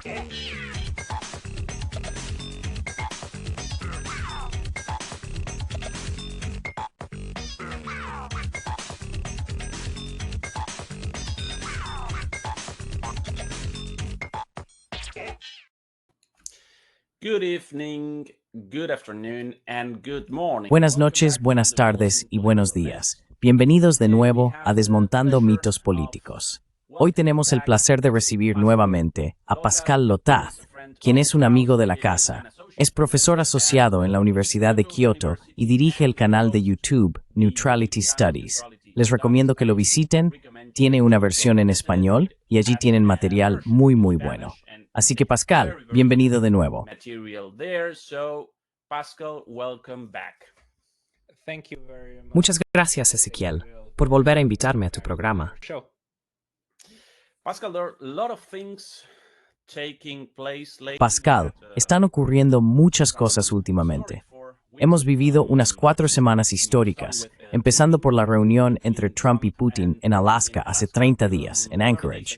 Good evening, good afternoon, and good morning. Buenas noches, buenas tardes y buenos días. Bienvenidos de nuevo a Desmontando Mitos Políticos. Hoy tenemos el placer de recibir nuevamente a Pascal Lotaz, quien es un amigo de la casa. Es profesor asociado en la Universidad de Kioto y dirige el canal de YouTube Neutrality Studies. Les recomiendo que lo visiten. Tiene una versión en español y allí tienen material muy bueno. Así que Pascal, bienvenido de nuevo. Muchas gracias, Ezequiel, por volver a invitarme a tu programa. Pascal, están ocurriendo muchas cosas últimamente. Hemos vivido unas 4 semanas históricas, empezando por la reunión entre Trump y Putin en Alaska hace 30 días, en Anchorage.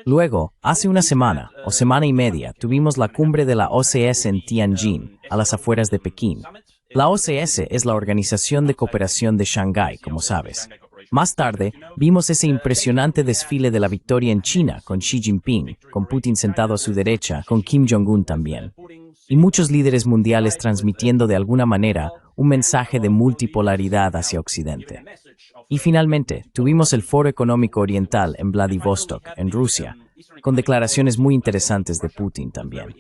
Luego, hace una semana o semana y media, tuvimos la cumbre de la OCS en Tianjin, a las afueras de Pekín. La OCS es la Organización de Cooperación de Shanghái, como sabes. Más tarde, vimos ese impresionante desfile de la victoria en China con Xi Jinping, con Putin sentado a su derecha, con Kim Jong-un también. Y muchos líderes mundiales transmitiendo de alguna manera un mensaje de multipolaridad hacia Occidente. Y finalmente, tuvimos el Foro Económico Oriental en Vladivostok, en Rusia, con declaraciones muy interesantes de Putin también.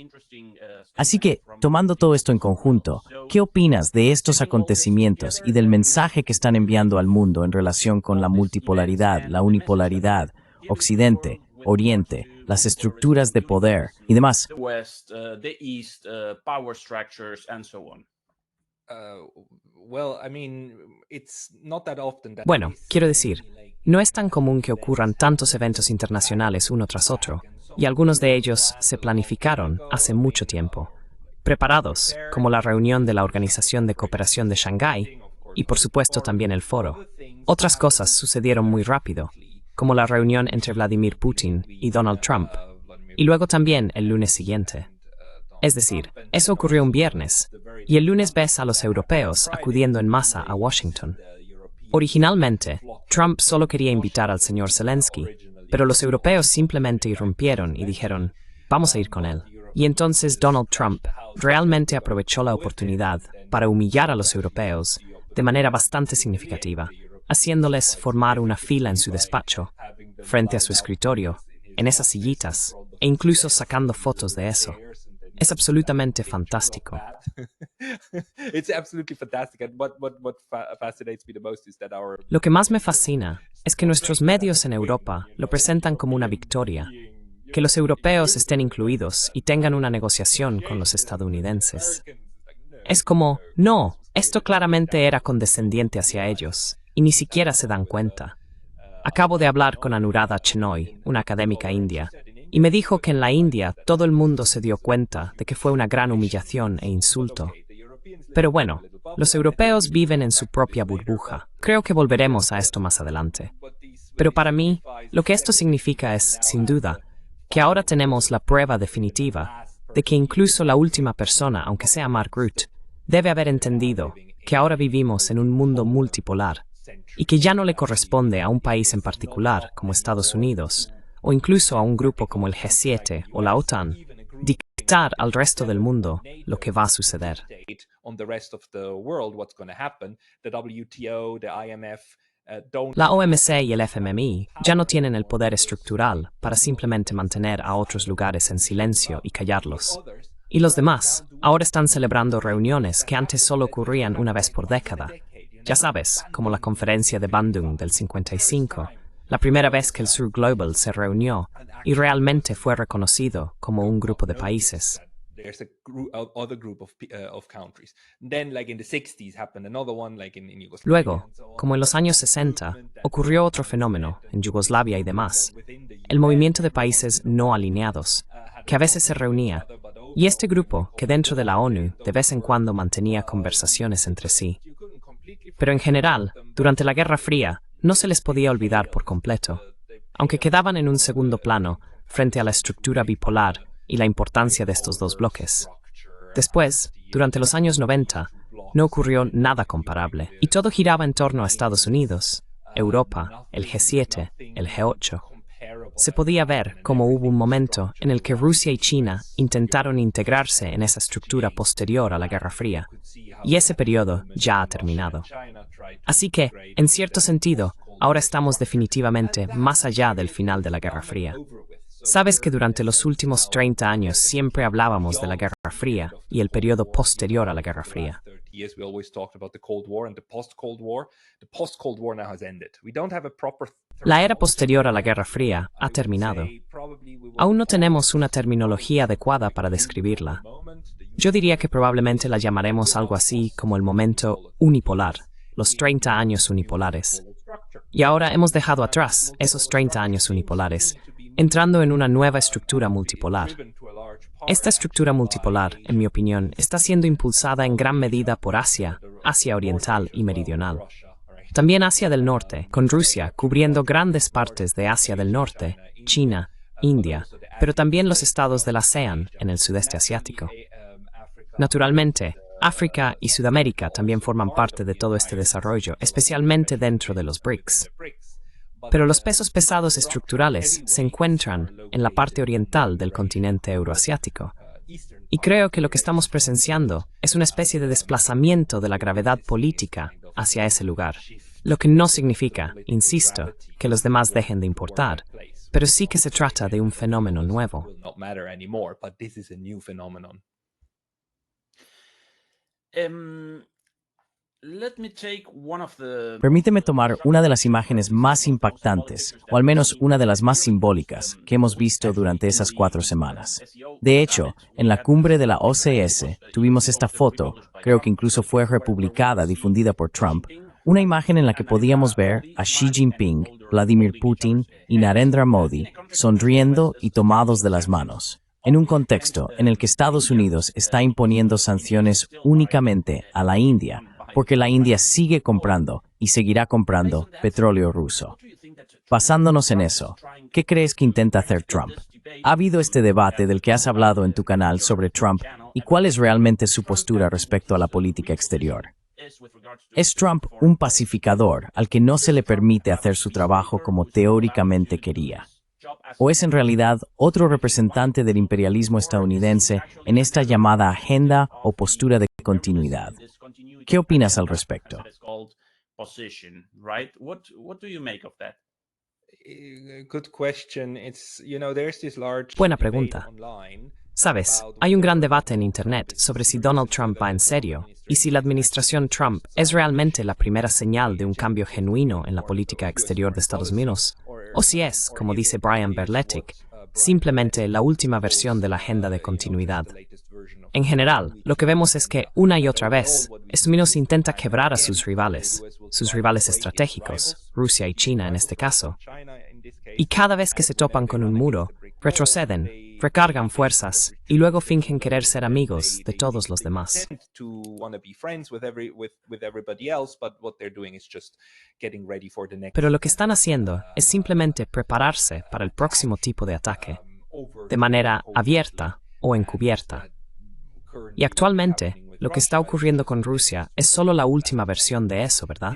Así que, tomando todo esto en conjunto, ¿qué opinas de estos acontecimientos y del mensaje que están enviando al mundo en relación con la multipolaridad, la unipolaridad, Occidente, Oriente, las estructuras de poder y demás? Bueno, quiero decir, no es tan común que ocurran tantos eventos internacionales uno tras otro, y algunos de ellos se planificaron hace mucho tiempo, preparados, como la reunión de la Organización de Cooperación de Shanghái, y por supuesto también el foro. Otras cosas sucedieron muy rápido, como la reunión entre Vladimir Putin y Donald Trump, y luego también el lunes siguiente. Es decir, eso ocurrió un viernes, y el lunes ves a los europeos acudiendo en masa a Washington. Originalmente, Trump solo quería invitar al señor Zelensky, pero los europeos simplemente irrumpieron y dijeron, vamos a ir con él. Y entonces Donald Trump realmente aprovechó la oportunidad para humillar a los europeos de manera bastante significativa, haciéndoles formar una fila en su despacho, frente a su escritorio, en esas sillitas, e incluso sacando fotos de eso. Es absolutamente fantástico. Lo que más me fascina es que nuestros medios en Europa lo presentan como una victoria, que los europeos estén incluidos y tengan una negociación con los estadounidenses. Es como, no, esto claramente era condescendiente hacia ellos, y ni siquiera se dan cuenta. Acabo de hablar con Anuradha Chenoy, una académica india, y me dijo que en la India todo el mundo se dio cuenta de que fue una gran humillación e insulto. Pero bueno, los europeos viven en su propia burbuja. Creo que volveremos a esto más adelante. Pero para mí, lo que esto significa es, sin duda, que ahora tenemos la prueba definitiva de que incluso la última persona, aunque sea Mark Rutte, debe haber entendido que ahora vivimos en un mundo multipolar y que ya no le corresponde a un país en particular, como Estados Unidos, o incluso a un grupo como el G7 o la OTAN, dictar al resto del mundo lo que va a suceder. La OMC y el FMI ya no tienen el poder estructural para simplemente mantener a otros lugares en silencio y callarlos. Y los demás ahora están celebrando reuniones que antes solo ocurrían una vez por década. Ya sabes, como la conferencia de Bandung del 55, la primera vez que el Sur Global se reunió y realmente fue reconocido como un grupo de países. Luego, como en los años 60, ocurrió otro fenómeno en Yugoslavia y demás, el movimiento de países no alineados, que a veces se reunía, y este grupo, que dentro de la ONU de vez en cuando mantenía conversaciones entre sí. Pero en general, durante la Guerra Fría, no se les podía olvidar por completo, aunque quedaban en un segundo plano frente a la estructura bipolar y la importancia de estos dos bloques. Después, durante los años 90, no ocurrió nada comparable, y todo giraba en torno a Estados Unidos, Europa, el G7, el G8. Se podía ver cómo hubo un momento en el que Rusia y China intentaron integrarse en esa estructura posterior a la Guerra Fría, y ese periodo ya ha terminado. Así que, en cierto sentido, ahora estamos definitivamente más allá del final de la Guerra Fría. Sabes que durante los últimos 30 años siempre hablábamos de la Guerra Fría y el periodo posterior a la Guerra Fría. La era posterior a la Guerra Fría ha terminado. Aún no tenemos una terminología adecuada para describirla. Yo diría que probablemente la llamaremos algo así como el momento unipolar, los 30 años unipolares. Y ahora hemos dejado atrás esos 30 años unipolares, entrando en una nueva estructura multipolar. Esta estructura multipolar, en mi opinión, está siendo impulsada en gran medida por Asia, Asia Oriental y Meridional. También Asia del Norte, con Rusia cubriendo grandes partes de Asia del Norte, China, India, pero también los estados del ASEAN en el sudeste asiático. Naturalmente, África y Sudamérica también forman parte de todo este desarrollo, especialmente dentro de los BRICS. Pero los pesos pesados estructurales se encuentran en la parte oriental del continente euroasiático. Y creo que lo que estamos presenciando es una especie de desplazamiento de la gravedad política hacia ese lugar. Lo que no significa, insisto, que los demás dejen de importar, pero sí que se trata de un fenómeno nuevo. Permíteme tomar una de las imágenes más impactantes, o al menos una de las más simbólicas, que hemos visto durante esas 4 semanas. De hecho, en la cumbre de la OCS tuvimos esta foto, creo que incluso fue republicada, difundida por Trump, una imagen en la que podíamos ver a Xi Jinping, Vladimir Putin y Narendra Modi sonriendo y tomados de las manos, en un contexto en el que Estados Unidos está imponiendo sanciones únicamente a la India, porque la India sigue comprando y seguirá comprando petróleo ruso. Basándonos en eso, ¿qué crees que intenta hacer Trump? Ha habido este debate del que has hablado en tu canal sobre Trump y cuál es realmente su postura respecto a la política exterior. ¿Es Trump un pacificador al que no se le permite hacer su trabajo como teóricamente quería? ¿O es en realidad otro representante del imperialismo estadounidense en esta llamada agenda o postura de continuidad? ¿Qué opinas al respecto? Buena pregunta. Sabes, hay un gran debate en Internet sobre si Donald Trump va en serio y si la administración Trump es realmente la primera señal de un cambio genuino en la política exterior de Estados Unidos, o si es, como dice Brian Berletic, simplemente la última versión de la agenda de continuidad. En general, lo que vemos es que, una y otra vez, Estados Unidos intenta quebrar a sus rivales estratégicos, Rusia y China en este caso, y cada vez que se topan con un muro, retroceden, recargan fuerzas y luego fingen querer ser amigos de todos los demás. Pero lo que están haciendo es simplemente prepararse para el próximo tipo de ataque, de manera abierta o encubierta. Y actualmente, lo que está ocurriendo con Rusia es solo la última versión de eso, ¿verdad?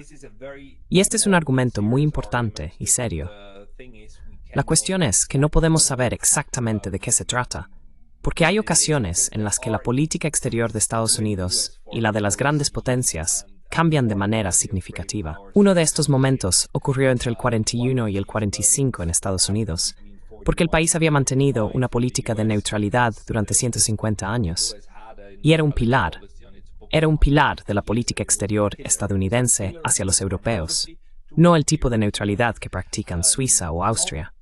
Y este es un argumento muy importante y serio. La cuestión es que no podemos saber exactamente de qué se trata, porque hay ocasiones en las que la política exterior de Estados Unidos y la de las grandes potencias cambian de manera significativa. Uno de estos momentos ocurrió entre el 41 y el 45 en Estados Unidos, porque el país había mantenido una política de neutralidad durante 150 años. Y era un pilar de la política exterior estadounidense hacia los europeos, no el tipo de neutralidad que practican Suiza o Austria.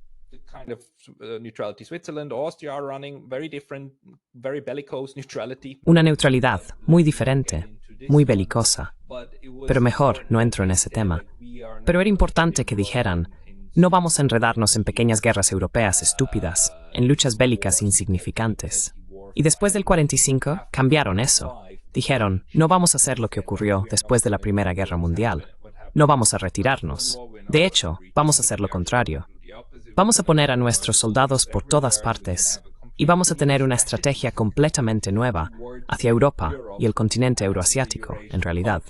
Una neutralidad muy diferente, muy belicosa. Pero mejor, no entro en ese tema. Pero era importante que dijeran, no vamos a enredarnos en pequeñas guerras europeas estúpidas, en luchas bélicas insignificantes. Y después del 45, cambiaron eso. Dijeron, no vamos a hacer lo que ocurrió después de la Primera Guerra Mundial. No vamos a retirarnos. De hecho, vamos a hacer lo contrario. Vamos a poner a nuestros soldados por todas partes. y vamos a tener una estrategia completamente nueva hacia Europa y el continente euroasiático, en realidad.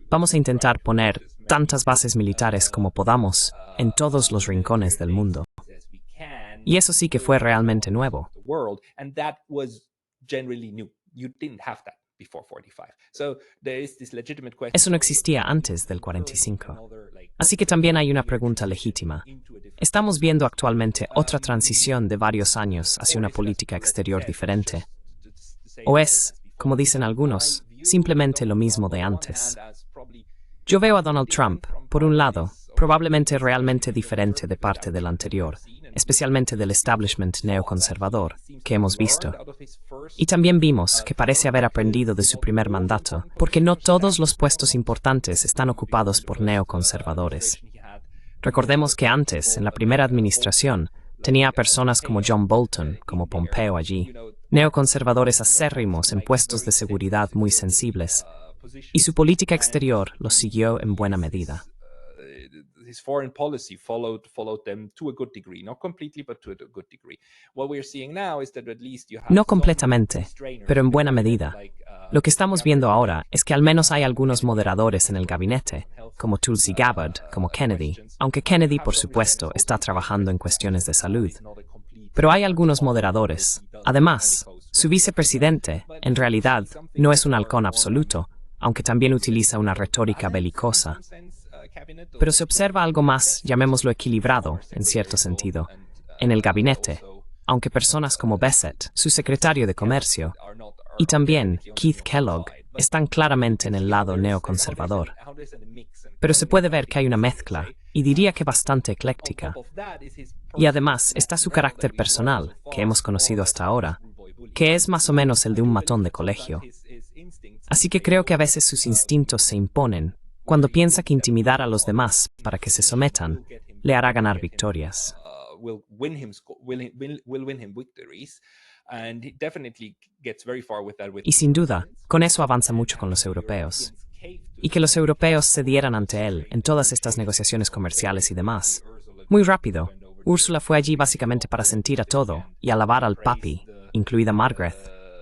Vamos a intentar poner tantas bases militares como podamos en todos los rincones del mundo. Y eso sí que fue realmente nuevo. Eso no existía antes del 45. Así que también hay una pregunta legítima. Estamos viendo actualmente otra transición de varios años hacia una política exterior diferente. ¿O es, como dicen algunos, simplemente lo mismo de antes? Yo veo a Donald Trump, por un lado, probablemente realmente diferente de parte del anterior, especialmente del establishment neoconservador que hemos visto. Y también vimos que parece haber aprendido de su primer mandato, porque no todos los puestos importantes están ocupados por neoconservadores. Recordemos que antes, en la primera administración, tenía a personas como John Bolton, como Pompeo allí, neoconservadores acérrimos en puestos de seguridad muy sensibles, y su política exterior los siguió en buena medida. His foreign policy followed them to a good degree, not completely, but to a good degree. What we're seeing now is that at least you have No completamente, pero en buena medida. Lo que estamos viendo ahora es que al menos hay algunos moderadores en el gabinete, como Tulsi Gabbard, como Kennedy, aunque Kennedy, por supuesto, está trabajando en cuestiones de salud. Pero hay algunos moderadores. Además, su vicepresidente, en realidad, no es un halcón absoluto, aunque también utiliza una retórica belicosa. Pero se observa algo más, llamémoslo equilibrado, en cierto sentido, en el gabinete, aunque personas como Bassett, su secretario de Comercio, y también Keith Kellogg, están claramente en el lado neoconservador. Pero se puede ver que hay una mezcla, y diría que bastante ecléctica. Y además está su carácter personal, que hemos conocido hasta ahora, que es más o menos el de un matón de colegio. Así que creo que a veces sus instintos se imponen, cuando piensa que intimidar a los demás para que se sometan le hará ganar victorias. Y sin duda, con eso avanza mucho con los europeos. Y que los europeos cedieran ante él en todas estas negociaciones comerciales y demás. Muy rápido, Úrsula fue allí básicamente para sentir a todo y alabar al papi, incluida Margaret,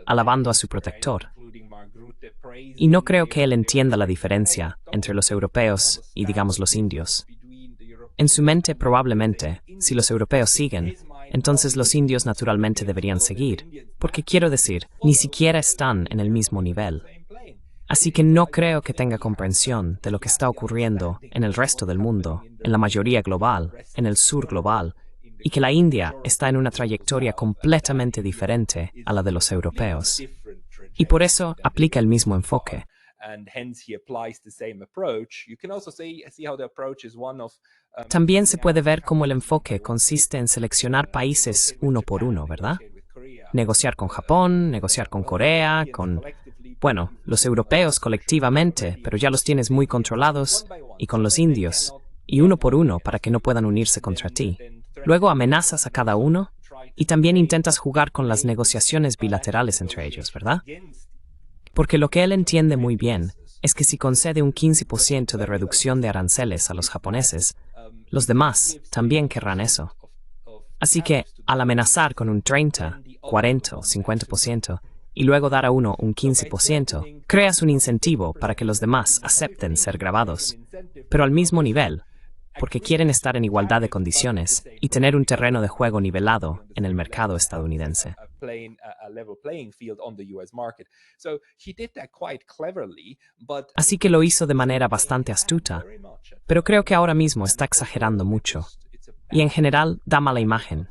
alabando a su protector. Y no creo que él entienda la diferencia entre los europeos y, digamos, los indios. En su mente, probablemente, si los europeos siguen, entonces los indios naturalmente deberían seguir, porque quiero decir, ni siquiera están en el mismo nivel. Así que no creo que tenga comprensión de lo que está ocurriendo en el resto del mundo, en la mayoría global, en el sur global, y que la India está en una trayectoria completamente diferente a la de los europeos. Y por eso aplica el mismo enfoque. También se puede ver cómo el enfoque consiste en seleccionar países uno por uno, ¿verdad? Negociar con Japón, negociar con Corea, con, bueno, los europeos colectivamente, pero ya los tienes muy controlados, y con los indios, y uno por uno para que no puedan unirse contra ti. Luego amenazas a cada uno, y también intentas jugar con las negociaciones bilaterales entre ellos, ¿verdad? Porque lo que él entiende muy bien es que si concede un 15% de reducción de aranceles a los japoneses, los demás también querrán eso. Así que, al amenazar con un 30, 40 o 50%, y luego dar a uno un 15%, creas un incentivo para que los demás acepten ser grabados, pero al mismo nivel, porque quieren estar en igualdad de condiciones y tener un terreno de juego nivelado en el mercado estadounidense. Así que lo hizo de manera bastante astuta, pero creo que ahora mismo está exagerando mucho. Y en general da mala imagen.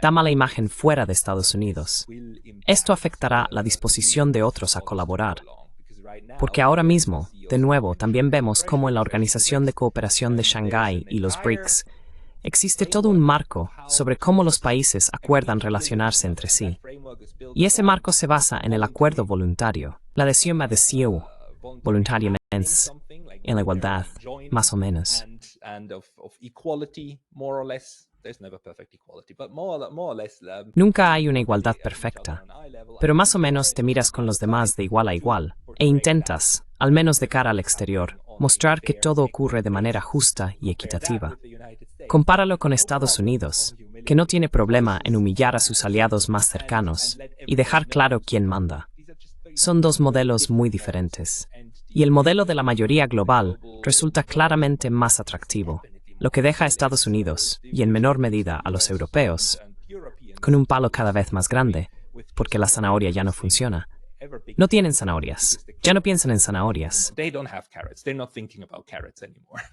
Da mala imagen fuera de Estados Unidos. Esto afectará la disposición de otros a colaborar. Porque ahora mismo, de nuevo, también vemos cómo en la Organización de Cooperación de Shanghái y los BRICS, existe todo un marco sobre cómo los países acuerdan relacionarse entre sí. Y ese marco se basa en el acuerdo voluntario, la adhesión voluntariamente, en la igualdad, más o menos. Nunca hay una igualdad perfecta, pero más o menos te miras con los demás de igual a igual e intentas, al menos de cara al exterior, mostrar que todo ocurre de manera justa y equitativa. Compáralo con Estados Unidos, que no tiene problema en humillar a sus aliados más cercanos y dejar claro quién manda. Son dos modelos muy diferentes. Y el modelo de la mayoría global resulta claramente más atractivo, lo que deja a Estados Unidos, y en menor medida a los europeos, con un palo cada vez más grande, porque la zanahoria ya no funciona. No tienen zanahorias. Ya no piensan en zanahorias. They don't have carrots. They're not thinking about carrots anymore.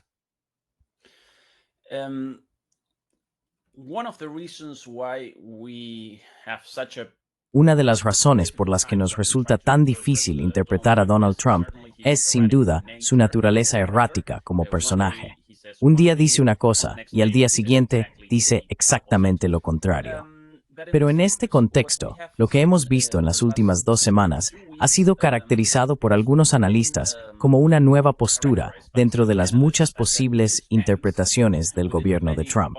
One of the reasons why we have such a Una de las razones por las que nos resulta tan difícil interpretar a Donald Trump es, sin duda, su naturaleza errática como personaje. Un día dice una cosa y al día siguiente dice exactamente lo contrario. Pero en este contexto, lo que hemos visto en las últimas 2 semanas ha sido caracterizado por algunos analistas como una nueva postura dentro de las muchas posibles interpretaciones del gobierno de Trump.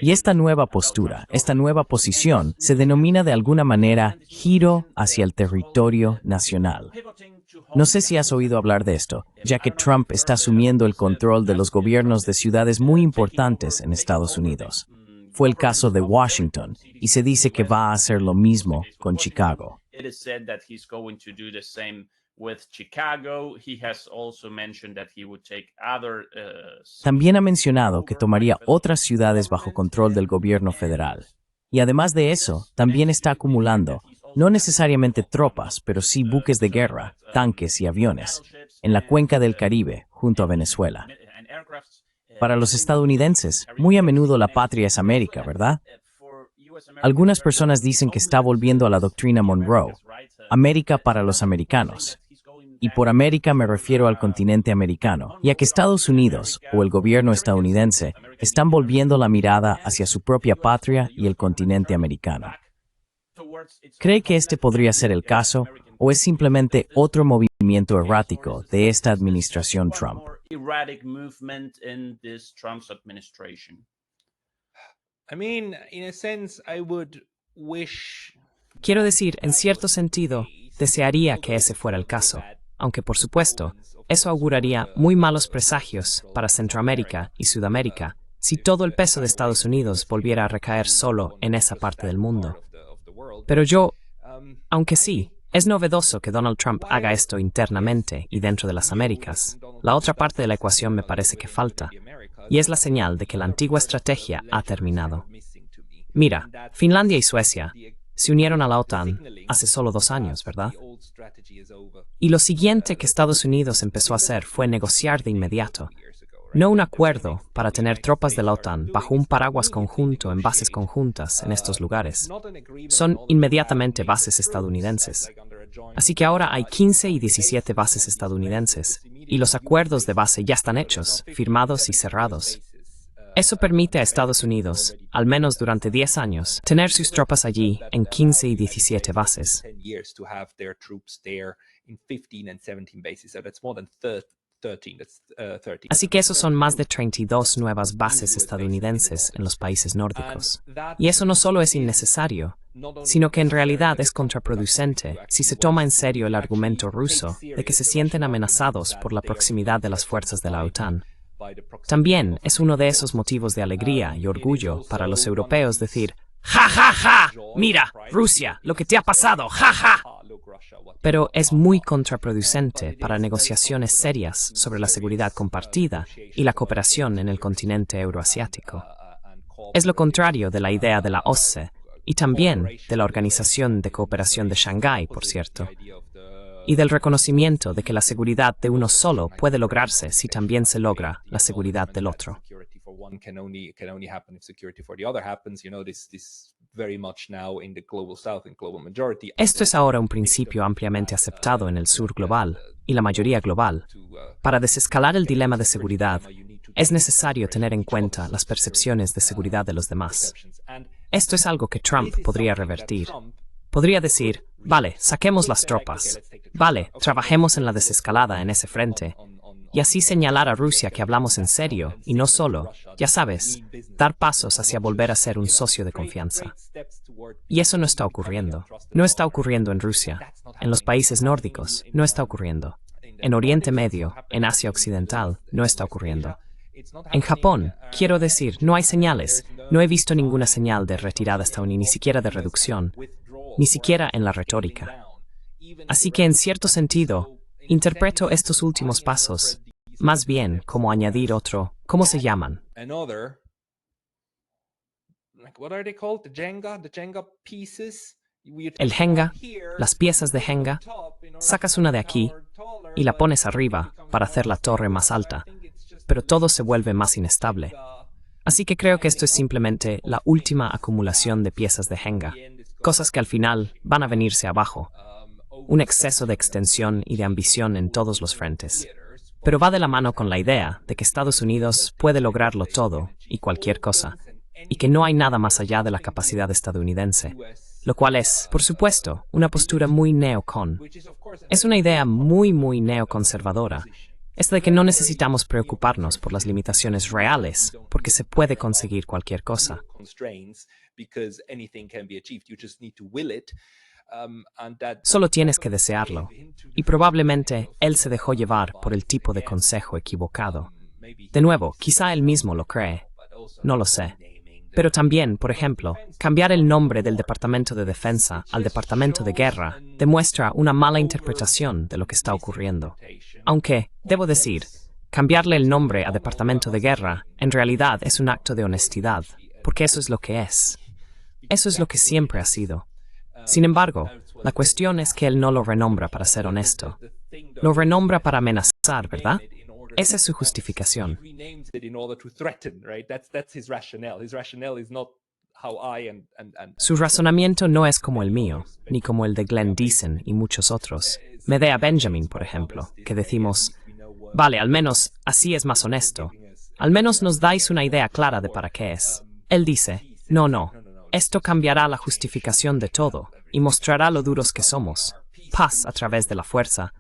Y esta nueva postura, esta nueva posición, se denomina de alguna manera giro hacia el territorio nacional. No sé si has oído hablar de esto, ya que Trump está asumiendo el control de los gobiernos de ciudades muy importantes en Estados Unidos. Fue el caso de Washington, y se dice que va a hacer lo mismo con Chicago. It is said that he's going to do the same with Chicago. He has also mentioned that he would take other También ha mencionado que tomaría otras ciudades bajo control del gobierno federal. Y además de eso, también está acumulando, no necesariamente tropas, pero sí buques de guerra, tanques y aviones, en la cuenca del Caribe, junto a Venezuela. Para los estadounidenses, muy a menudo la patria es América, ¿verdad? Algunas personas dicen que está volviendo a la doctrina Monroe, América para los americanos. Y por América me refiero al continente americano, ya que Estados Unidos, o el gobierno estadounidense, están volviendo la mirada hacia su propia patria y el continente americano. ¿Cree que este podría ser el caso, o es simplemente otro movimiento errático de esta administración Trump? erratic movement in this Trump's administration? I mean, in a sense, I would wish. Quiero decir, en cierto sentido, desearía que ese fuera el caso, aunque por supuesto, eso auguraría muy malos presagios para Centroamérica y Sudamérica si todo el peso de Estados Unidos volviera a recaer solo en esa parte del mundo. Pero aunque sí, es novedoso que Donald Trump haga esto internamente y dentro de las Américas, la otra parte de la ecuación me parece que falta, y es la señal de que la antigua estrategia ha terminado. Mira, Finlandia y Suecia se unieron a la OTAN hace solo 2 años, ¿verdad? Y lo siguiente que Estados Unidos empezó a hacer fue negociar de inmediato, no un acuerdo para tener tropas de la OTAN bajo un paraguas conjunto en bases conjuntas en estos lugares. Son inmediatamente bases estadounidenses. Así que ahora hay 15 y 17 bases estadounidenses, y los acuerdos de base ya están hechos, firmados y cerrados. Eso permite a Estados Unidos, al menos durante 10 años, tener sus tropas allí en 15 y 17 bases. Así que esos son más de 32 nuevas bases estadounidenses en los países nórdicos. Y eso no solo es innecesario, sino que en realidad es contraproducente si se toma en serio el argumento ruso de que se sienten amenazados por la proximidad de las fuerzas de la OTAN. También es uno de esos motivos de alegría y orgullo para los europeos decir ¡ja, ja, ja! ¡Mira, Rusia, lo que te ha pasado! ¡Ja, ja! Pero es muy contraproducente para negociaciones serias sobre la seguridad compartida y la cooperación en el continente euroasiático. Es lo contrario de la idea de la OSCE y también de la Organización de Cooperación de Shanghái, por cierto, y del reconocimiento de que la seguridad de uno solo puede lograrse si también se logra la seguridad del otro. Esto es ahora un principio ampliamente aceptado en el sur global y la mayoría global. Para desescalar el dilema de seguridad, es necesario tener en cuenta las percepciones de seguridad de los demás. Esto es algo que Trump podría revertir. Podría decir, vale, saquemos las tropas. Vale, trabajemos en la desescalada en ese frente. Y así señalar a Rusia que hablamos en serio y no solo, ya sabes, dar pasos hacia volver a ser un socio de confianza. Y eso no está ocurriendo. No está ocurriendo en Rusia, en los países nórdicos, no está ocurriendo. En Oriente Medio, en Asia Occidental, no está ocurriendo. En Japón, quiero decir, no hay señales. No he visto ninguna señal de retirada estadounidense, ni siquiera de reducción, ni siquiera en la retórica. Así que, en cierto sentido, interpreto estos últimos pasos más bien como añadir otro, ¿cómo se llaman? El Jenga, las piezas de Jenga, sacas una de aquí y la pones arriba para hacer la torre más alta, pero todo se vuelve más inestable. Así que creo que esto es simplemente la última acumulación de piezas de Jenga, cosas que al final van a venirse abajo. Un exceso de extensión y de ambición en todos los frentes. Pero va de la mano con la idea de que Estados Unidos puede lograrlo todo y cualquier cosa, y que no hay nada más allá de la capacidad estadounidense, lo cual es, por supuesto, una postura muy neocon. Es una idea muy neoconservadora, esta de que no necesitamos preocuparnos por las limitaciones reales, porque se puede conseguir cualquier cosa. Solo tienes que desearlo, y probablemente él se dejó llevar por el tipo de consejo equivocado. De nuevo, quizá él mismo lo cree, no lo sé. Pero también, por ejemplo, cambiar el nombre del Departamento de Defensa al Departamento de Guerra demuestra una mala interpretación de lo que está ocurriendo. Aunque, debo decir, cambiarle el nombre a Departamento de Guerra en realidad es un acto de honestidad, porque eso es lo que es. Eso es lo que siempre ha sido. Sin embargo, la cuestión es que él no lo renombra para ser honesto. Lo renombra para amenazar, ¿verdad? Esa es su justificación. Su razonamiento no es como el mío, ni como el de Glenn Deason y muchos otros. Medea Benjamin, por ejemplo, que decimos, vale, al menos así es más honesto. Al menos nos dais una idea clara de para qué es. Él dice, no, esto cambiará la justificación de todo y mostrará lo duros que somos. Paz a través de la fuerza,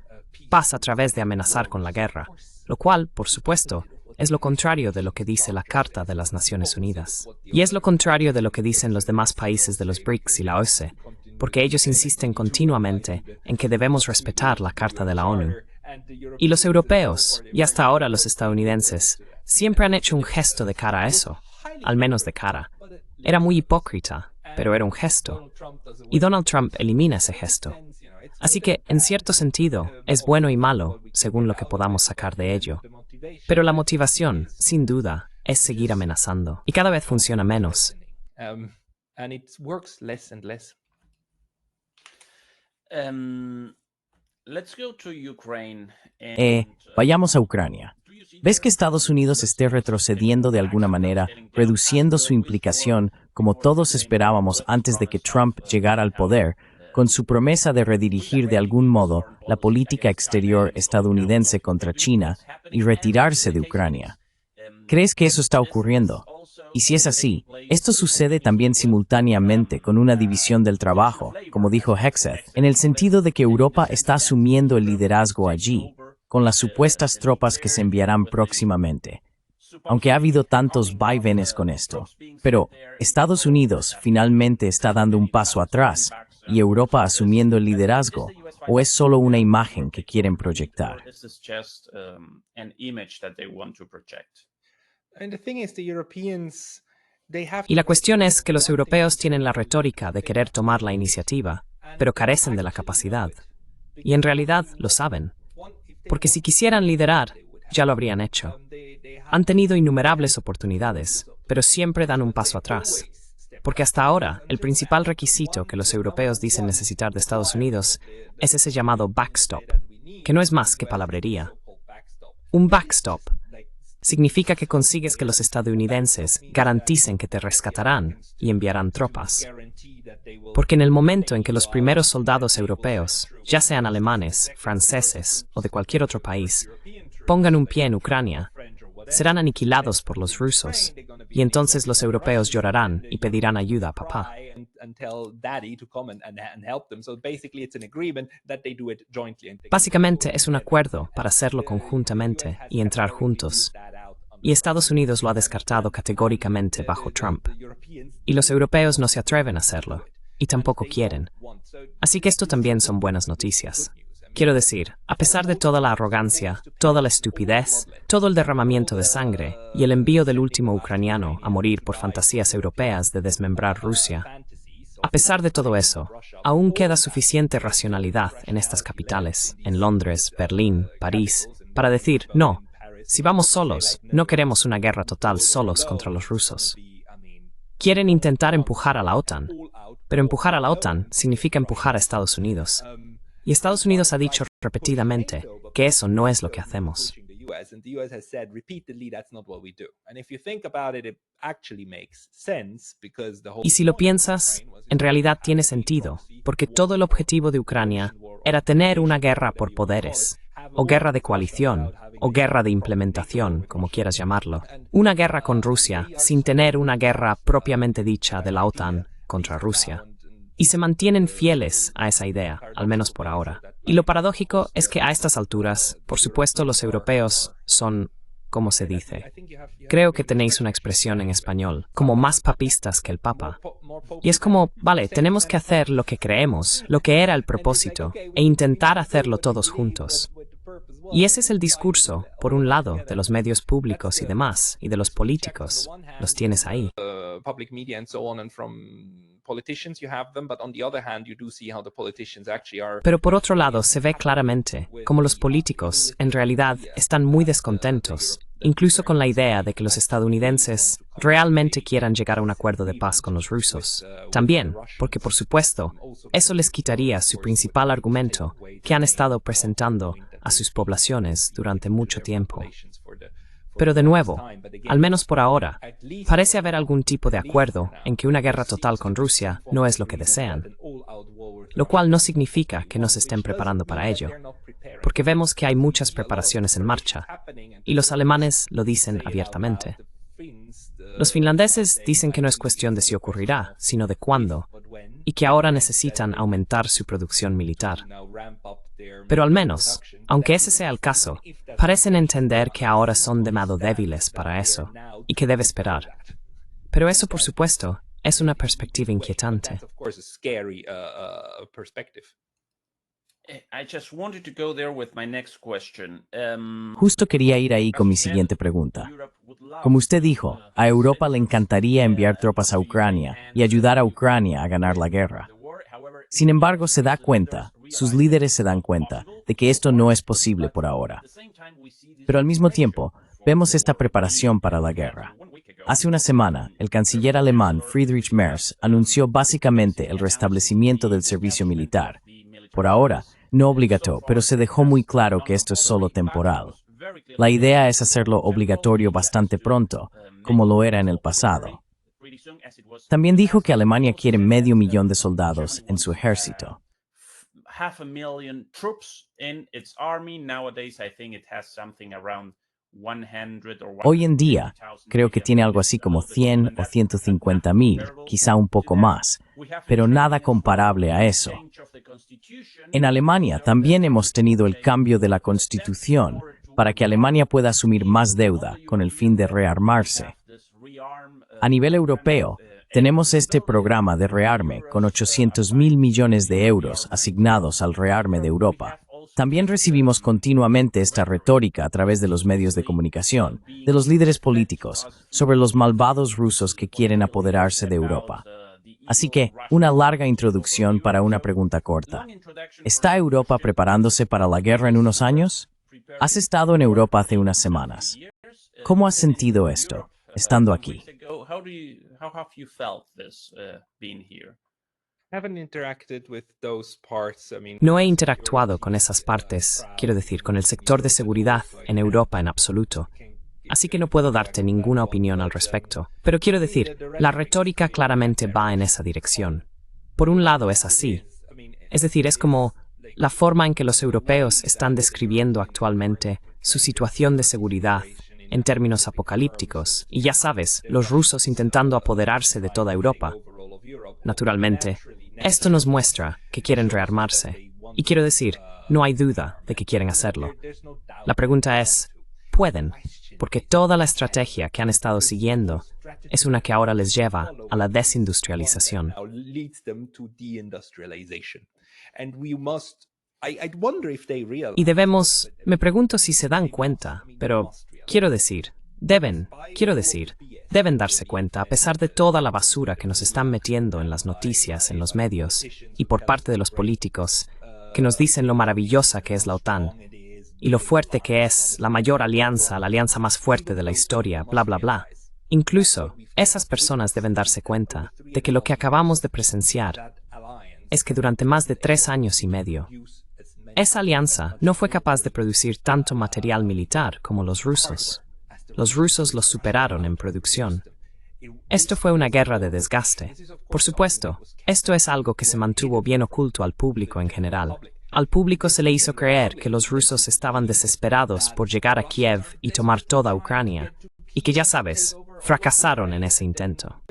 paz a través de amenazar con la guerra. Lo cual, por supuesto, es lo contrario de lo que dice la Carta de las Naciones Unidas. Y es lo contrario de lo que dicen los demás países de los BRICS y la OCDE, porque ellos insisten continuamente en que debemos respetar la Carta de la ONU. Y los europeos, y hasta ahora los estadounidenses, siempre han hecho un gesto de cara a eso, al menos de cara. Era muy hipócrita, pero era un gesto. Y Donald Trump elimina ese gesto. Así que, en cierto sentido, es bueno y malo, según lo que podamos sacar de ello. Pero la motivación, sin duda, es seguir amenazando. Y cada vez funciona menos. Vayamos a Ucrania. ¿Ves que Estados Unidos esté retrocediendo de alguna manera, reduciendo su implicación, como todos esperábamos antes de que Trump llegara al poder, con su promesa de redirigir de algún modo la política exterior estadounidense contra China y retirarse de Ucrania? ¿Crees que eso está ocurriendo? Y si es así, esto sucede también simultáneamente con una división del trabajo, como dijo Hegseth, en el sentido de que Europa está asumiendo el liderazgo allí, con las supuestas tropas que se enviarán próximamente. Aunque ha habido tantos vaivenes con esto. Pero Estados Unidos finalmente está dando un paso atrás y Europa asumiendo el liderazgo, ¿o es solo una imagen que quieren proyectar? Y la cuestión es que los europeos tienen la retórica de querer tomar la iniciativa, pero carecen de la capacidad. Y en realidad lo saben. Porque si quisieran liderar, ya lo habrían hecho. Han tenido innumerables oportunidades, pero siempre dan un paso atrás. Porque hasta ahora, el principal requisito que los europeos dicen necesitar de Estados Unidos es ese llamado backstop, que no es más que palabrería. Un backstop significa que consigues que los estadounidenses garanticen que te rescatarán y enviarán tropas. Porque en el momento en que los primeros soldados europeos, ya sean alemanes, franceses o de cualquier otro país, pongan un pie en Ucrania, serán aniquilados por los rusos, y entonces los europeos llorarán y pedirán ayuda a papá. Básicamente es un acuerdo para hacerlo conjuntamente y entrar juntos. Y Estados Unidos lo ha descartado categóricamente bajo Trump. Y los europeos no se atreven a hacerlo, y tampoco quieren. Así que esto también son buenas noticias. Quiero decir, a pesar de toda la arrogancia, toda la estupidez, todo el derramamiento de sangre y el envío del último ucraniano a morir por fantasías europeas de desmembrar Rusia, a pesar de todo eso, aún queda suficiente racionalidad en estas capitales, en Londres, Berlín, París, para decir, no, si vamos solos, no queremos una guerra total solos contra los rusos. Quieren intentar empujar a la OTAN, pero empujar a la OTAN significa empujar a Estados Unidos. Y Estados Unidos ha dicho repetidamente que eso no es lo que hacemos. Y si lo piensas, en realidad tiene sentido, porque todo el objetivo de Ucrania era tener una guerra por poderes, o guerra de coalición, o guerra de implementación, como quieras llamarlo. Una guerra con Rusia sin tener una guerra propiamente dicha de la OTAN contra Rusia. Y se mantienen fieles a esa idea, al menos por ahora. Y lo paradójico es que a estas alturas, por supuesto, los europeos son, como se dice, creo que tenéis una expresión en español, como más papistas que el Papa. Y es como, vale, tenemos que hacer lo que creemos, lo que era el propósito, e intentar hacerlo todos juntos. Y ese es el discurso, por un lado, de los medios públicos y demás, y de los políticos. Los tienes ahí. Pero por otro lado, se ve claramente cómo los políticos, en realidad, están muy descontentos, incluso con la idea de que los estadounidenses realmente quieran llegar a un acuerdo de paz con los rusos. También, porque por supuesto, eso les quitaría su principal argumento que han estado presentando a sus poblaciones durante mucho tiempo. Pero de nuevo, al menos por ahora, parece haber algún tipo de acuerdo en que una guerra total con Rusia no es lo que desean, lo cual no significa que no se estén preparando para ello, porque vemos que hay muchas preparaciones en marcha, y los alemanes lo dicen abiertamente. Los finlandeses dicen que no es cuestión de si ocurrirá, sino de cuándo, y que ahora necesitan aumentar su producción militar. Pero al menos, aunque ese sea el caso, parecen entender que ahora son demasiado débiles para eso, y que debe esperar. Pero eso, por supuesto, es una perspectiva inquietante. Justo quería ir ahí con mi siguiente pregunta. Como usted dijo, a Europa le encantaría enviar tropas a Ucrania y ayudar a Ucrania a ganar la guerra. Sin embargo, se da cuenta, sus líderes se dan cuenta, de que esto no es posible por ahora. Pero al mismo tiempo, vemos esta preparación para la guerra. Hace una semana, el canciller alemán Friedrich Merz anunció básicamente el restablecimiento del servicio militar. Por ahora, no obligatorio, pero se dejó muy claro que esto es solo temporal. La idea es hacerlo obligatorio bastante pronto, como lo era en el pasado. También dijo que Alemania quiere 500,000 de soldados en su ejército. Hoy en día, creo que tiene algo así como 100 o 150,000, quizá un poco más, pero nada comparable a eso. En Alemania también hemos tenido el cambio de la Constitución para que Alemania pueda asumir más deuda con el fin de rearmarse. A nivel europeo, tenemos este programa de rearme con 800,000 millones de euros asignados al rearme de Europa. También recibimos continuamente esta retórica a través de los medios de comunicación, de los líderes políticos, sobre los malvados rusos que quieren apoderarse de Europa. Así que, una larga introducción para una pregunta corta. ¿Está Europa preparándose para la guerra en unos años? Has estado en Europa hace unas semanas. ¿Cómo has sentido esto, estando aquí? No he interactuado con esas partes, quiero decir, con el sector de seguridad en Europa en absoluto. Así que no puedo darte ninguna opinión al respecto. Pero quiero decir, la retórica claramente va en esa dirección. Por un lado es así. Es decir, es como la forma en que los europeos están describiendo actualmente su situación de seguridad en términos apocalípticos. Y ya sabes, los rusos intentando apoderarse de toda Europa. Naturalmente, esto nos muestra que quieren rearmarse. Y quiero decir, no hay duda de que quieren hacerlo. La pregunta es, ¿pueden? Porque toda la estrategia que han estado siguiendo es una que ahora les lleva a la desindustrialización. Y debemos, me pregunto si se dan cuenta, pero quiero decir, deben darse cuenta, a pesar de toda la basura que nos están metiendo en las noticias, en los medios, y por parte de los políticos, que nos dicen lo maravillosa que es la OTAN, y lo fuerte que es, la mayor alianza, la alianza más fuerte de la historia, bla, bla, bla. Incluso, esas personas deben darse cuenta de que lo que acabamos de presenciar es que durante más de 3 años y medio, esa alianza no fue capaz de producir tanto material militar como los rusos. Los rusos los superaron en producción. Esto fue una guerra de desgaste. Por supuesto, esto es algo que se mantuvo bien oculto al público en general. Al público se le hizo creer que los rusos estaban desesperados por llegar a Kiev y tomar toda Ucrania, y que ya sabes, fracasaron en ese intento.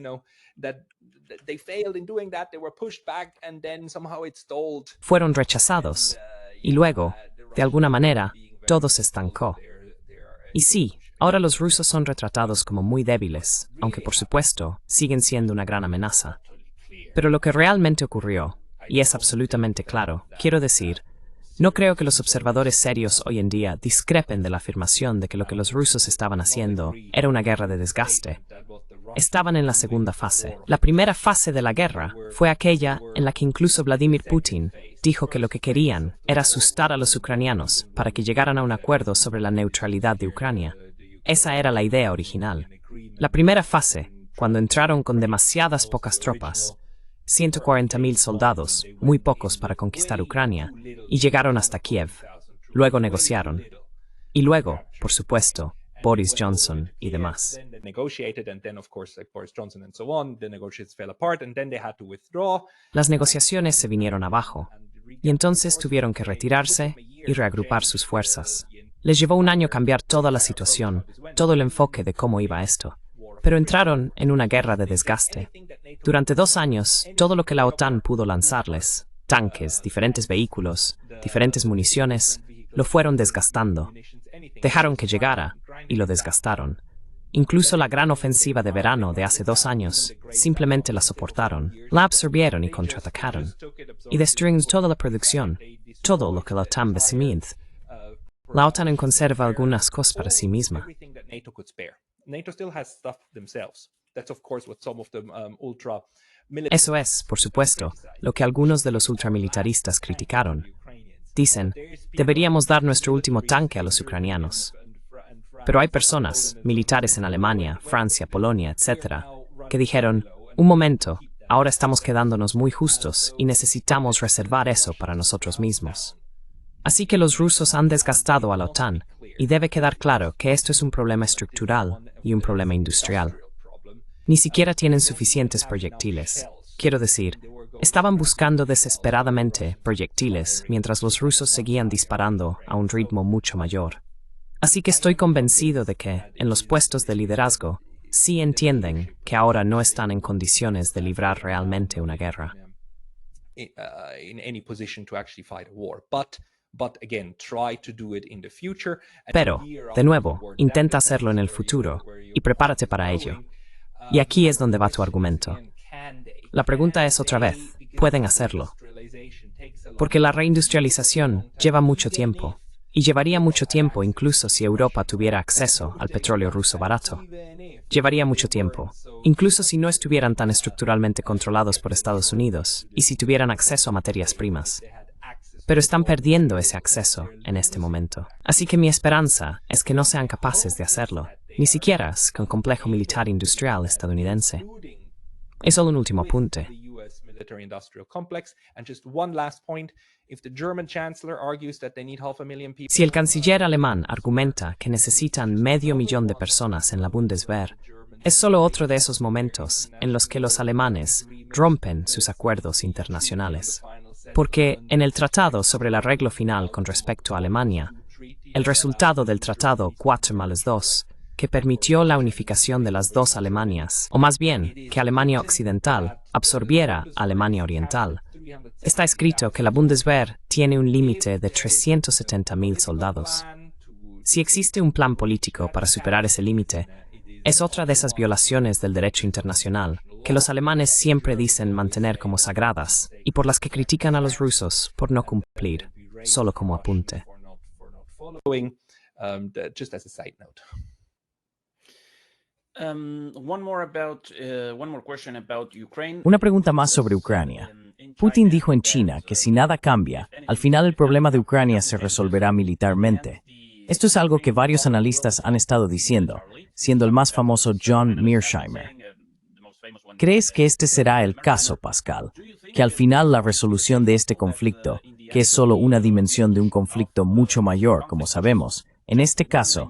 Fueron rechazados, y luego, de alguna manera, todo se estancó. Y sí, ahora los rusos son retratados como muy débiles, aunque por supuesto siguen siendo una gran amenaza. Pero lo que realmente ocurrió, y es absolutamente claro, quiero decir, no creo que los observadores serios hoy en día discrepen de la afirmación de que lo que los rusos estaban haciendo era una guerra de desgaste. Estaban en la segunda fase. La primera fase de la guerra fue aquella en la que incluso Vladimir Putin dijo que lo que querían era asustar a los ucranianos para que llegaran a un acuerdo sobre la neutralidad de Ucrania. Esa era la idea original. La primera fase, cuando entraron con demasiadas pocas tropas, 140.000 soldados, muy pocos para conquistar Ucrania, y llegaron hasta Kiev. Luego negociaron. Y luego, por supuesto, Boris Johnson y demás. Las negociaciones se vinieron abajo, y entonces tuvieron que retirarse y reagrupar sus fuerzas. Les llevó un año cambiar toda la situación, todo el enfoque de cómo iba esto. Pero entraron en una guerra de desgaste. Durante 2 años, todo lo que la OTAN pudo lanzarles, tanques, diferentes vehículos, diferentes municiones, lo fueron desgastando. Dejaron que llegara, y lo desgastaron. Incluso la gran ofensiva de verano de hace 2 años, simplemente la soportaron, la absorbieron y contraatacaron. Y destruyeron toda la producción, todo lo que la OTAN besimid. La OTAN conserva algunas cosas para sí misma. Eso es, por supuesto, lo que algunos de los ultramilitaristas criticaron. Dicen, deberíamos dar nuestro último tanque a los ucranianos. Pero hay personas, militares en Alemania, Francia, Polonia, etc., que dijeron, un momento, ahora estamos quedándonos muy justos y necesitamos reservar eso para nosotros mismos. Así que los rusos han desgastado a la OTAN, y debe quedar claro que esto es un problema estructural y un problema industrial. Ni siquiera tienen suficientes proyectiles. Quiero decir, estaban buscando desesperadamente proyectiles mientras los rusos seguían disparando a un ritmo mucho mayor. Así que estoy convencido de que, en los puestos de liderazgo, sí entienden que ahora no están en condiciones de librar realmente una guerra. Pero, de nuevo, intenta hacerlo en el futuro y prepárate para ello. Y aquí es donde va tu argumento. La pregunta es otra vez, ¿pueden hacerlo? Porque la reindustrialización lleva mucho tiempo, y llevaría mucho tiempo incluso si Europa tuviera acceso al petróleo ruso barato. Llevaría mucho tiempo, incluso si no estuvieran tan estructuralmente controlados por Estados Unidos y si tuvieran acceso a materias primas. Pero están perdiendo ese acceso en este momento. Así que mi esperanza es que no sean capaces de hacerlo, ni siquiera con complejo militar industrial estadounidense. Es solo un último apunte. Si el canciller alemán argumenta que necesitan 500.000 de personas en la Bundeswehr, es solo otro de esos momentos en los que los alemanes rompen sus acuerdos internacionales. Porque en el tratado sobre el arreglo final con respecto a Alemania, el resultado del tratado 4+2, que permitió la unificación de las 2 Alemanias, o más bien, que Alemania Occidental absorbiera a Alemania Oriental, está escrito que la Bundeswehr tiene un límite de 370.000 soldados. Si existe un plan político para superar ese límite, es otra de esas violaciones del derecho internacional que los alemanes siempre dicen mantener como sagradas y por las que critican a los rusos por no cumplir. solo como apunte. Following, just as a side note. Una pregunta más sobre Ucrania. Putin dijo en China que si nada cambia, al final el problema de Ucrania se resolverá militarmente. Esto es algo que varios analistas han estado diciendo, siendo el más famoso John Mearsheimer. ¿Crees que este será el caso, Pascal? Que al final la resolución de este conflicto, que es solo una dimensión de un conflicto mucho mayor, como sabemos, en este caso,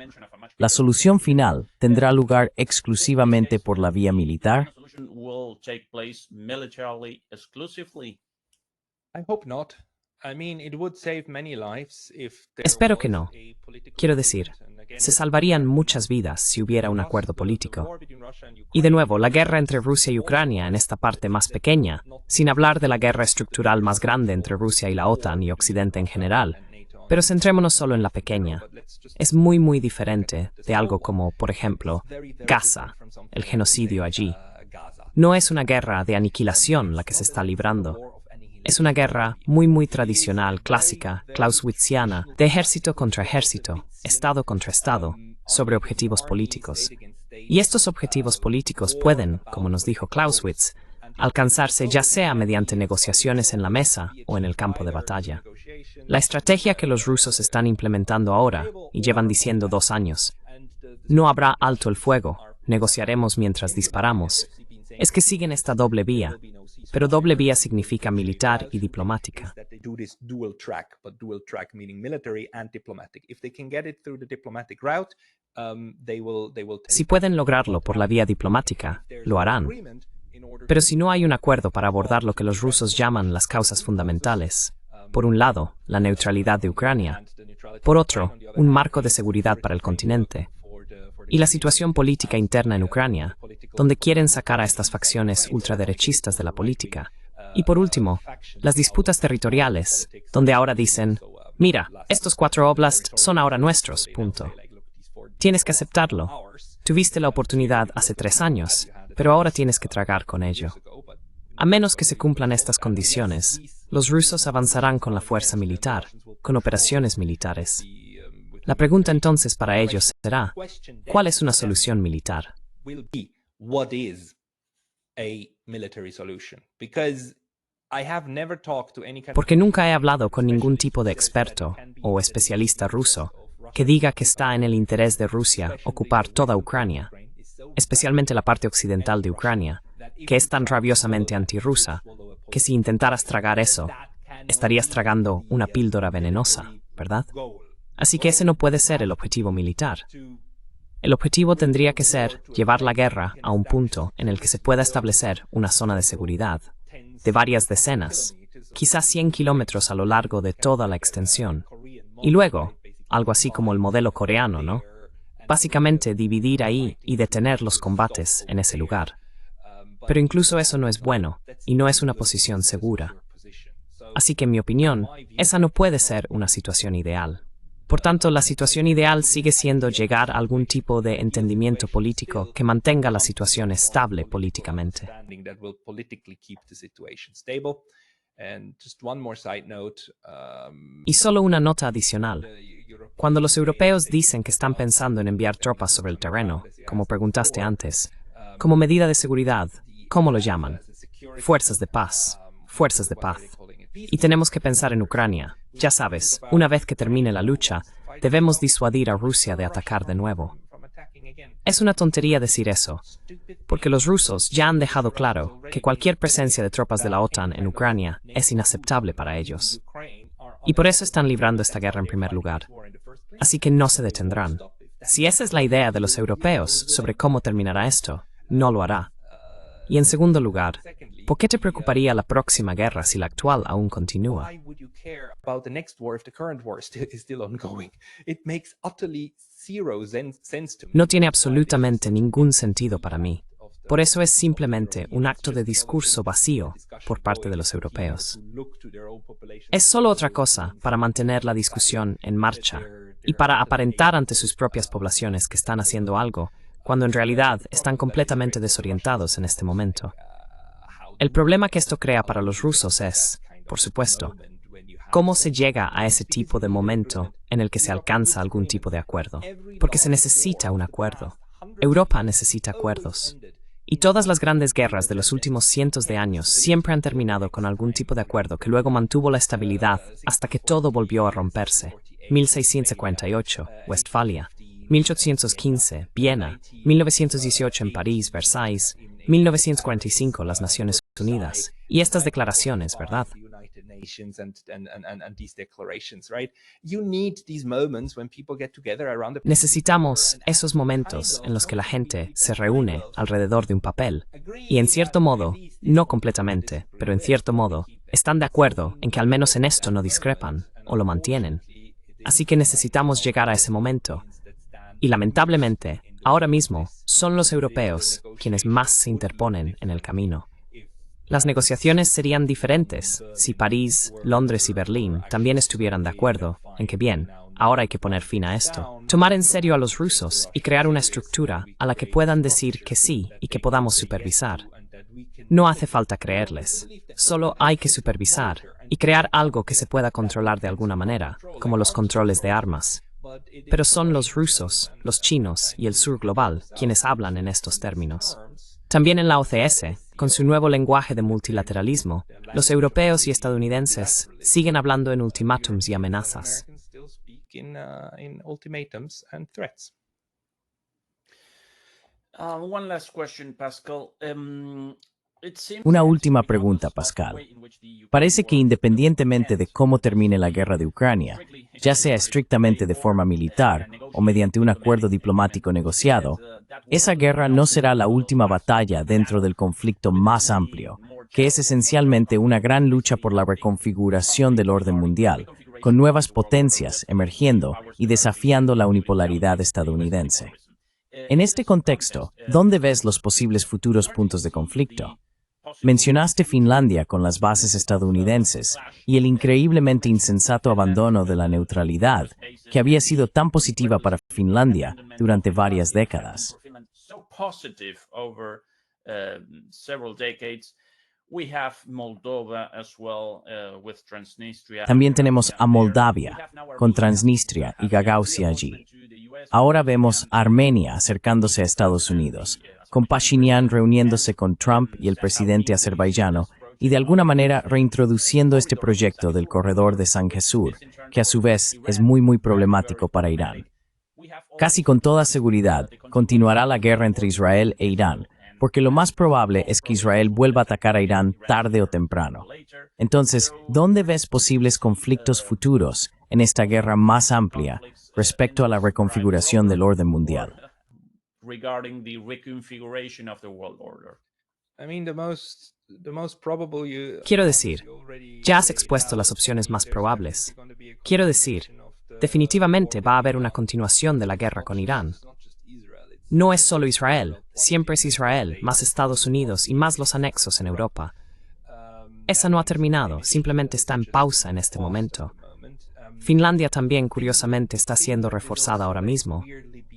la solución final tendrá lugar exclusivamente por la vía militar? I hope not. I mean, it would save many lives if there Espero que was no. a political Quiero decir, solution. Again, se salvarían muchas vidas si hubiera un acuerdo the político. war between Russia and Y de Ukraine nuevo, la guerra entre Rusia y Ucrania en esta parte más pequeña, sin hablar de la guerra estructural más grande entre Rusia y la OTAN y Occidente en general. Pero centrémonos solo en la pequeña. Es muy diferente de algo como, por ejemplo, Gaza, el genocidio allí. No es una guerra de aniquilación la que se está librando. Es una guerra muy tradicional, clásica, clausewitziana, de ejército contra ejército, Estado contra Estado, sobre objetivos políticos. Y estos objetivos políticos pueden, como nos dijo Clausewitz, alcanzarse ya sea mediante negociaciones en la mesa o en el campo de batalla. La estrategia que los rusos están implementando ahora, y llevan diciendo 2 años, no habrá alto el fuego, negociaremos mientras disparamos, es que siguen esta doble vía, pero doble vía significa militar y diplomática. Si pueden lograrlo por la vía diplomática, lo harán. Pero si no hay un acuerdo para abordar lo que los rusos llaman las causas fundamentales, por un lado, la neutralidad de Ucrania, por otro, un marco de seguridad para el continente, y la situación política interna en Ucrania, donde quieren sacar a estas facciones ultraderechistas de la política, y por último, las disputas territoriales, donde ahora dicen, mira, estos 4 oblasts son ahora nuestros, punto. Tienes que aceptarlo. Tuviste la oportunidad hace 3 años, pero ahora tienes que tragar con ello. A menos que se cumplan estas condiciones, los rusos avanzarán con la fuerza militar, con operaciones militares. La pregunta entonces para ellos será, ¿cuál es una solución militar? Porque nunca he hablado con ningún tipo de experto o especialista ruso que diga que está en el interés de Rusia ocupar toda Ucrania, especialmente la parte occidental de Ucrania, que es tan rabiosamente antirrusa, que si intentaras tragar eso, estarías tragando una píldora venenosa, ¿verdad? Así que ese no puede ser el objetivo militar. El objetivo tendría que ser llevar la guerra a un punto en el que se pueda establecer una zona de seguridad, de varias decenas, quizás 100 kilómetros a lo largo de toda la extensión. Y luego, algo así como el modelo coreano, ¿no? Básicamente dividir ahí y detener los combates en ese lugar. Pero incluso eso no es bueno, y no es una posición segura. Así que en mi opinión, esa no puede ser una situación ideal. Por tanto, la situación ideal sigue siendo llegar a algún tipo de entendimiento político que mantenga la situación estable políticamente. Y solo una nota adicional. Cuando los europeos dicen que están pensando en enviar tropas sobre el terreno, como preguntaste antes, como medida de seguridad, ¿cómo lo llaman? Fuerzas de paz. Fuerzas de paz. Y tenemos que pensar en Ucrania. Ya sabes, una vez que termine la lucha, debemos disuadir a Rusia de atacar de nuevo. Es una tontería decir eso, porque los rusos ya han dejado claro que cualquier presencia de tropas de la OTAN en Ucrania es inaceptable para ellos. Y por eso están librando esta guerra en primer lugar. Así que no se detendrán. Si esa es la idea de los europeos sobre cómo terminará esto, no lo hará. Y en segundo lugar, ¿por qué te preocuparía la próxima guerra si la actual aún continúa? No tiene absolutamente ningún sentido para mí. Por eso es simplemente un acto de discurso vacío por parte de los europeos. Es solo otra cosa para mantener la discusión en marcha y para aparentar ante sus propias poblaciones que están haciendo algo, cuando en realidad están completamente desorientados en este momento. El problema que esto crea para los rusos es, por supuesto, ¿Cómo se llega a ese tipo de momento en el que se alcanza algún tipo de acuerdo? Porque se necesita un acuerdo. Europa necesita acuerdos. Y todas las grandes guerras de los últimos cientos de años siempre han terminado con algún tipo de acuerdo que luego mantuvo la estabilidad hasta que todo volvió a romperse. 1658, Westfalia. 1815, Viena. 1918 en París, Versailles. 1945, las Naciones Unidas. Y estas declaraciones, ¿verdad? Necesitamos esos momentos en los que la gente se reúne alrededor de un papel y en cierto modo, no completamente, pero en cierto modo, están de acuerdo en que al menos en esto no discrepan o lo mantienen. Así que necesitamos llegar a ese momento. Y lamentablemente, ahora mismo, son los europeos quienes más se interponen en el camino. Las negociaciones serían diferentes si París, Londres y Berlín también estuvieran de acuerdo en que bien, ahora hay que poner fin a esto. Tomar en serio a los rusos y crear una estructura a la que puedan decir que sí y que podamos supervisar. No hace falta creerles, solo hay que supervisar y crear algo que se pueda controlar de alguna manera, como los controles de armas. Pero son los rusos, los chinos y el sur global quienes hablan en estos términos. También en la OCS, con su nuevo lenguaje de multilateralismo, los europeos y estadounidenses siguen hablando en ultimátums y amenazas. One last question, Pascal. Una última pregunta, Pascal. Parece que independientemente de cómo termine la guerra de Ucrania, ya sea estrictamente de forma militar o mediante un acuerdo diplomático negociado, esa guerra no será la última batalla dentro del conflicto más amplio, que es esencialmente una gran lucha por la reconfiguración del orden mundial, con nuevas potencias emergiendo y desafiando la unipolaridad estadounidense. En este contexto, ¿dónde ves los posibles futuros puntos de conflicto? Mencionaste Finlandia con las bases estadounidenses y el increíblemente insensato abandono de la neutralidad, que había sido tan positiva para Finlandia durante varias décadas. También tenemos a Moldavia, con Transnistria y Gagauzia allí. Ahora vemos a Armenia acercándose a Estados Unidos, con Pashinyan reuniéndose con Trump y el presidente azerbaiyano, y de alguna manera reintroduciendo este proyecto del corredor de Sanjur, que a su vez es muy problemático para Irán. Casi con toda seguridad, continuará la guerra entre Israel e Irán, porque lo más probable es que Israel vuelva a atacar a Irán tarde o temprano. Entonces, ¿dónde ves posibles conflictos futuros en esta guerra más amplia respecto a la reconfiguración del orden mundial? Quiero decir, ya has expuesto las opciones más probables. Quiero decir, definitivamente va a haber una continuación de la guerra con Irán. No es solo Israel, siempre es Israel, más Estados Unidos y más los anexos en Europa. Esa no ha terminado, simplemente está en pausa en este momento. Finlandia también, curiosamente, está siendo reforzada ahora mismo.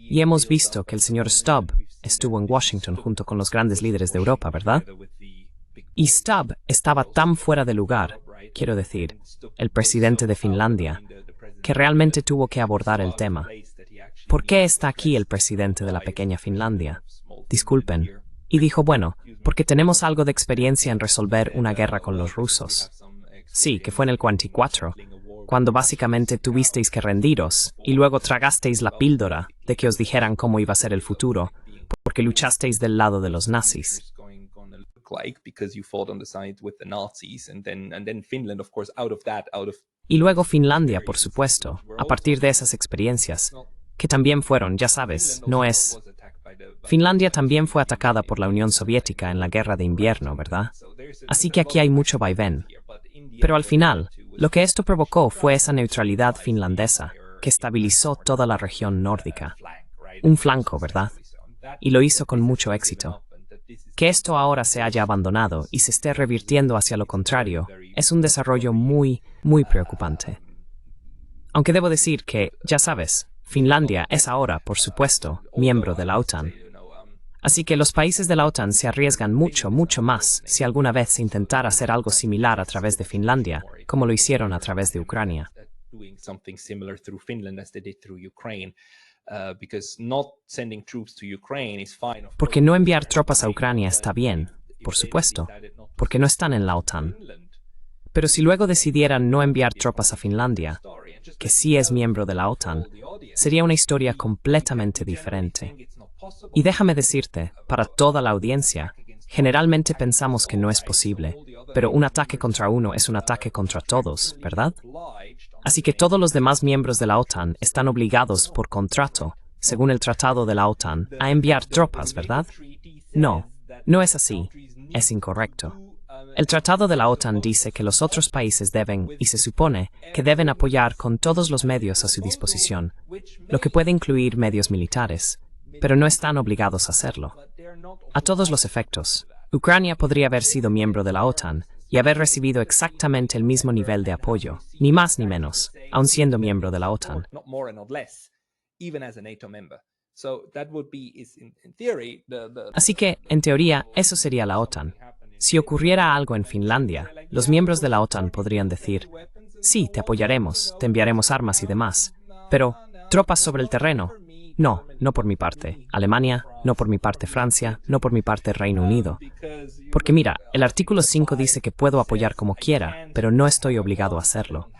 Y hemos visto que el señor Stubb estuvo en Washington junto con los grandes líderes de Europa, ¿verdad? Y Stubb estaba tan fuera de lugar, quiero decir, el presidente de Finlandia, que realmente tuvo que abordar el tema. ¿Por qué está aquí el presidente de la pequeña Finlandia? Disculpen. Y dijo, bueno, porque tenemos algo de experiencia en resolver una guerra con los rusos. Sí, que fue en el 44, cuando básicamente tuvisteis que rendiros y luego tragasteis la píldora de que os dijeran cómo iba a ser el futuro, porque luchasteis del lado de los nazis. Y luego Finlandia, por supuesto, a partir de esas experiencias, que también fueron, ya sabes, no es... Finlandia también fue atacada por la Unión Soviética en la Guerra de Invierno, ¿verdad? Así que aquí hay mucho vaivén. Pero al final, lo que esto provocó fue esa neutralidad finlandesa, que estabilizó toda la región nórdica. Un flanco, ¿verdad? Y lo hizo con mucho éxito. Que esto ahora se haya abandonado y se esté revirtiendo hacia lo contrario, es un desarrollo muy preocupante. Aunque debo decir que, ya sabes, Finlandia es ahora, por supuesto, miembro de la OTAN. Así que los países de la OTAN se arriesgan mucho, mucho más si alguna vez se intentara hacer algo similar a través de Finlandia, como lo hicieron a través de Ucrania. Porque no enviar tropas a Ucrania está bien, por supuesto, porque no están en la OTAN. Pero si luego decidieran no enviar tropas a Finlandia, que sí es miembro de la OTAN, sería una historia completamente diferente. Y déjame decirte, para toda la audiencia, generalmente pensamos que no es posible, pero un ataque contra uno es un ataque contra todos, ¿verdad? Así que todos los demás miembros de la OTAN están obligados por contrato, según el Tratado de la OTAN, a enviar tropas, ¿verdad? No, no es así. Es incorrecto. El Tratado de la OTAN dice que los otros países deben, y se supone, que deben apoyar con todos los medios a su disposición, lo que puede incluir medios militares, pero no están obligados a hacerlo. A todos los efectos, Ucrania podría haber sido miembro de la OTAN y haber recibido exactamente el mismo nivel de apoyo, ni más ni menos, aun siendo miembro de la OTAN. Así que, en teoría, eso sería la OTAN. Si ocurriera algo en Finlandia, los miembros de la OTAN podrían decir, sí, te apoyaremos, te enviaremos armas y demás, pero, tropas sobre el terreno, no, no por mi parte. Alemania, no por mi parte Francia, no por mi parte Reino Unido. Porque mira, el artículo 5 dice que puedo apoyar como quiera, pero no estoy obligado a hacerlo.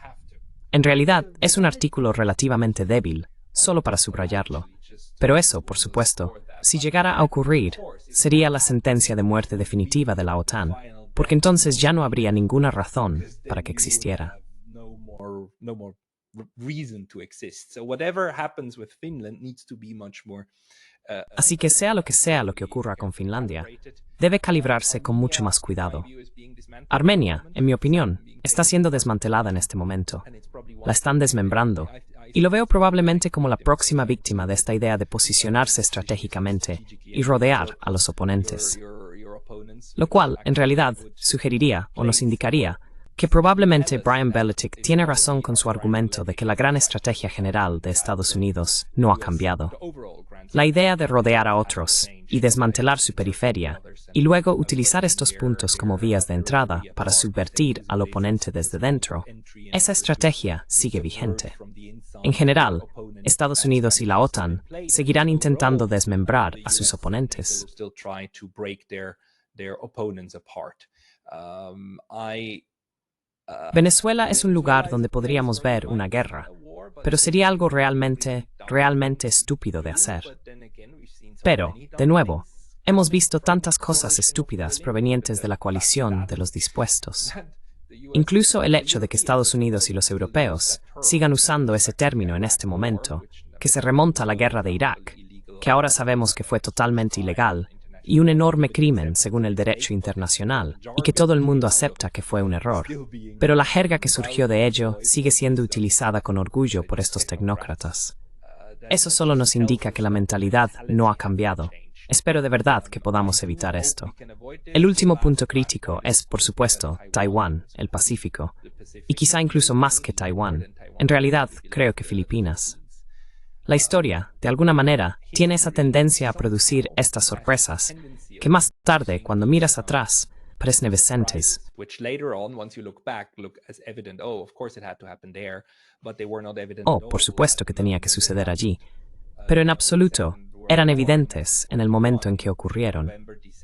En realidad, es un artículo relativamente débil, solo para subrayarlo. Pero eso, por supuesto, si llegara a ocurrir, sería la sentencia de muerte definitiva de la OTAN, porque entonces ya no habría ninguna razón para que existiera. Así que sea lo que ocurra con Finlandia, debe calibrarse con mucho más cuidado. Armenia, en mi opinión, está siendo desmantelada en este momento. La están desmembrando, y lo veo probablemente como la próxima víctima de esta idea de posicionarse estratégicamente y rodear a los oponentes. Lo cual, en realidad, sugeriría o nos indicaría que probablemente Brian Belichick tiene razón con su argumento de que la gran estrategia general de Estados Unidos no ha cambiado. La idea de rodear a otros y desmantelar su periferia, y luego utilizar estos puntos como vías de entrada para subvertir al oponente desde dentro, esa estrategia sigue vigente. En general, Estados Unidos y la OTAN seguirán intentando desmembrar a sus oponentes. Venezuela es un lugar donde podríamos ver una guerra, pero sería algo realmente estúpido de hacer. Pero, de nuevo, hemos visto tantas cosas estúpidas provenientes de la coalición de los dispuestos. Incluso el hecho de que Estados Unidos y los europeos sigan usando ese término en este momento, que se remonta a la guerra de Irak, que ahora sabemos que fue totalmente ilegal, y un enorme crimen según el derecho internacional, y que todo el mundo acepta que fue un error. Pero la jerga que surgió de ello sigue siendo utilizada con orgullo por estos tecnócratas. Eso solo nos indica que la mentalidad no ha cambiado. Espero de verdad que podamos evitar esto. El último punto crítico es, por supuesto, Taiwán, el Pacífico, y quizá incluso más que Taiwán. En realidad, creo que Filipinas. La historia, de alguna manera, tiene esa tendencia a producir estas sorpresas, que más tarde, cuando miras atrás, parecen evidentes. Oh, por supuesto que tenía que suceder allí, pero en absoluto, eran evidentes en el momento en que ocurrieron.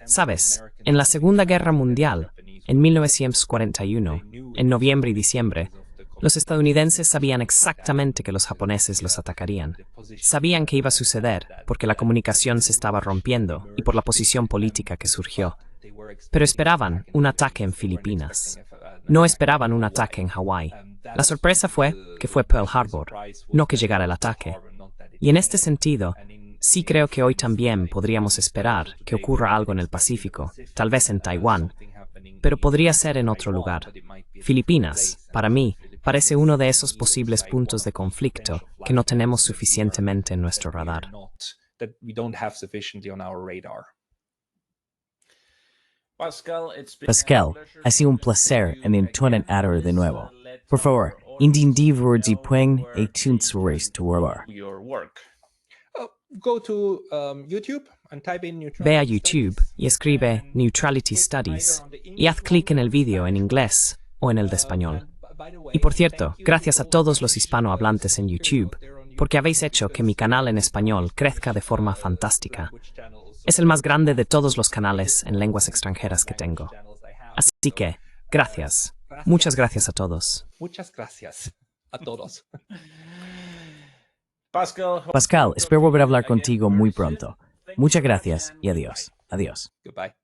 Sabes, en la Segunda Guerra Mundial, en 1941, en noviembre y diciembre, los estadounidenses sabían exactamente que los japoneses los atacarían. Sabían que iba a suceder porque la comunicación se estaba rompiendo y por la posición política que surgió. Pero esperaban un ataque en Filipinas. No esperaban un ataque en Hawái. La sorpresa fue que fue Pearl Harbor, no que llegara el ataque. Y en este sentido, sí creo que hoy también podríamos esperar que ocurra algo en el Pacífico, tal vez en Taiwán, pero podría ser en otro lugar. Filipinas, para mí, parece uno de esos posibles puntos de conflicto que no tenemos suficientemente en nuestro radar. Pascal, ha sido un placer en Internet Adder de nuevo. Por favor, indien divor die Peng e Tunes tu work. Go to YouTube and type in Ve a neutrality YouTube studies. y escribe Neutrality Studies y haz clic en el vídeo en inglés o en el de español. Y por cierto, gracias a todos los hispanohablantes en YouTube, porque habéis hecho que mi canal en español crezca de forma fantástica. Es el más grande de todos los canales en lenguas extranjeras que tengo. Así que, gracias. Muchas gracias a todos. Muchas gracias a todos. Pascal, espero volver a hablar contigo muy pronto. Muchas gracias y adiós. Adiós. Goodbye.